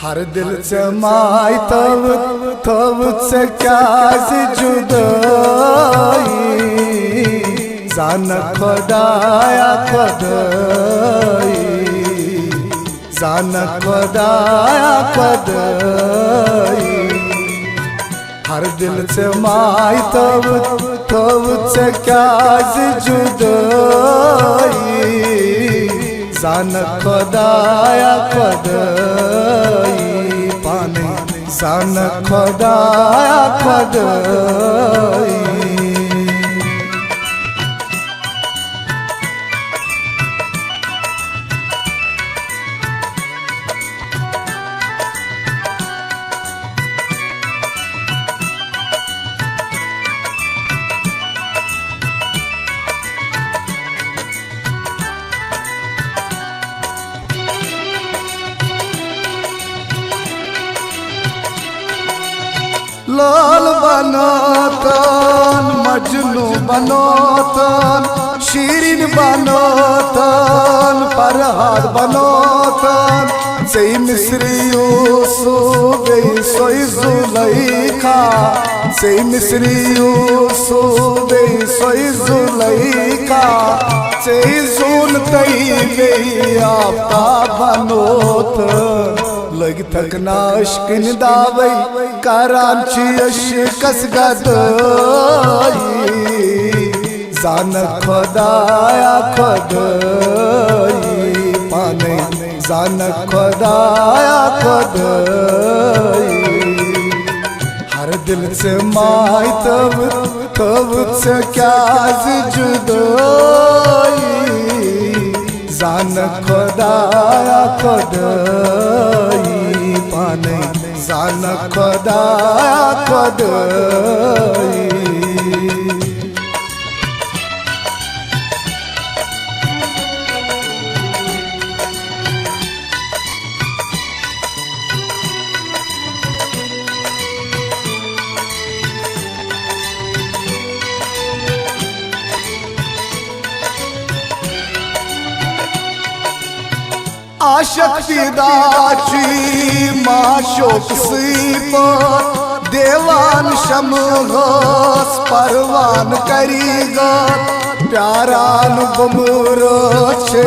हर दिल से माय तब तब से क्या जुदाई जान खुदाया खुदाई जान खुदाया खुदाई हर दिल से माय तब तब से क्या जुदाई जान खुदाया खुदाई पाने जान खुदाया खुदाई लाल बनोतन मजनू बनोतन शीरीन बनोतन फरहाद बनोतन से मिस्री यूसुफ सोई जुलैखा से मिस्री यूसुफ सोई जुलैखा से जुन तैले आपका बनोतन लग थक नाश्किन दावई करांची अशकस गदई जान खुदाया खुदाई पाने जान खुदाया खुदाई हर दिल से माय तब तब से क्या जुदाई जान खुदाया खुदाई पाने जान खुदाया खुदाई आशक फिदाची माशोक सीप देवान शमगस परवान करीगा प्यारान बमुरो छे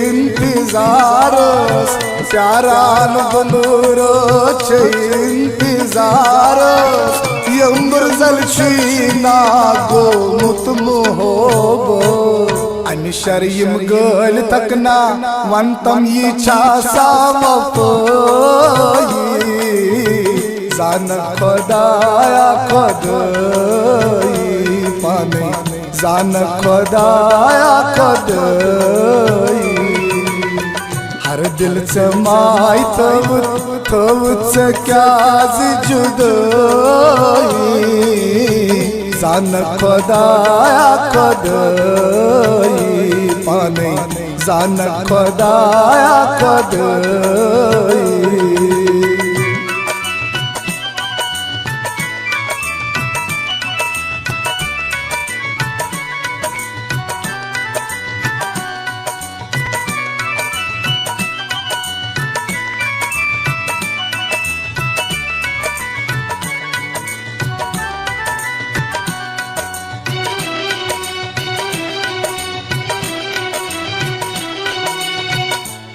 इंतजारस प्यारान बमुरो छे इंतजारस यम्बर जलचीना गो मुतमोहबो शरीम गल तकना वंतम ये छासा जान खुदाया खुदाई पाने जान खुदाया खुदाई हर दिल से माय तब तब से क्या जुदाई जान खुदाया खुदाई पाने जान खुदाया खुदाई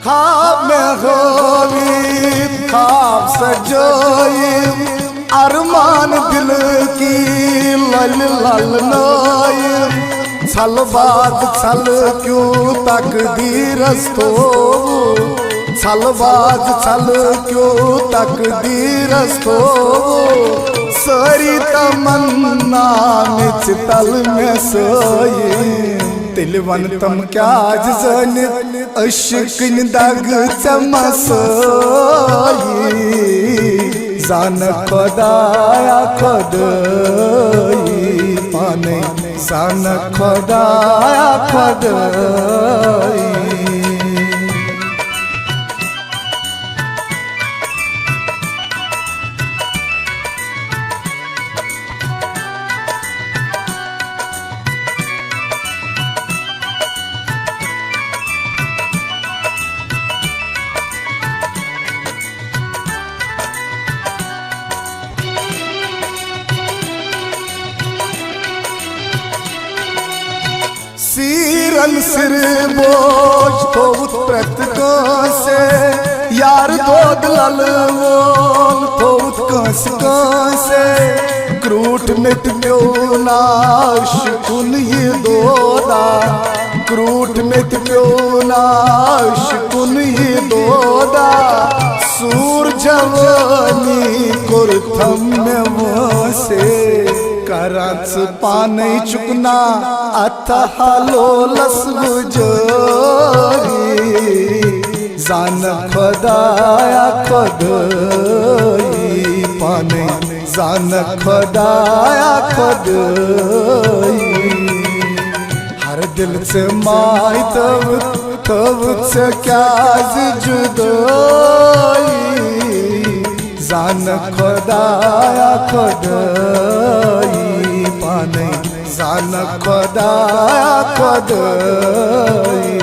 ख्वाब में होली ख्वाब सजोइम अरमान दिल की लल लल नोइम छल बात छल क्यों तकदीरस तो छल बात छल क्यों तकदीरस तो सारी तमन्ना निच तल में सोइम तिलवन तम क्या जन अशकिन दाग चमसोई जान खुदाया खुदाई पाने जान खुदाया खुदाई तीरन सिर बोझ थोत प्रत से यार दोद लल वोल थोत से क्रूट मिट प्योनाश कुन ये दोदा क्रूट मिट प्योनाश कुन ये दोदा सूर जवानी कुरथम में वसे कराच पाने चुकना अथ हालो लसगुजरी जान खदाया खदई पाने जान खदाया खदई हर दिल से माई तब से क्या जुदाई जान खदाया खदई पाने जान खदाया खदई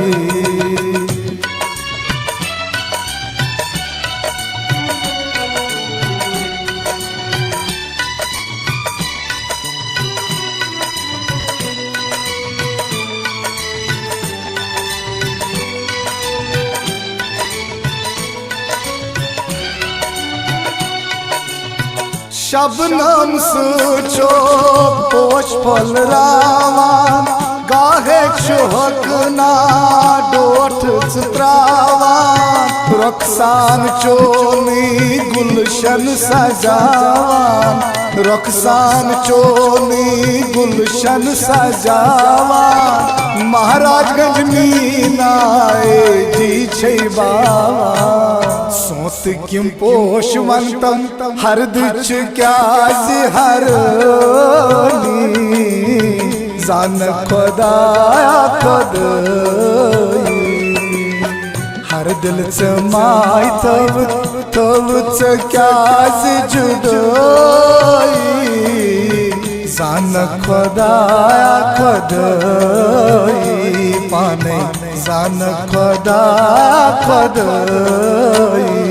शबनम सोचो पोष फल रावान गाहे चुहकना डोठ चित्रावान रक्सान चोली गुलशन सजावान रक्सान चोली गुलशन सजावान महाराजगंज मीनाए जी छै बाबा सोत किम पोषवंतम हर दिच क्या हर जान खदाया खदई हर दिल से माई तब से क्या जुदाई जान खदाया खदई पाने जान खदाया खदई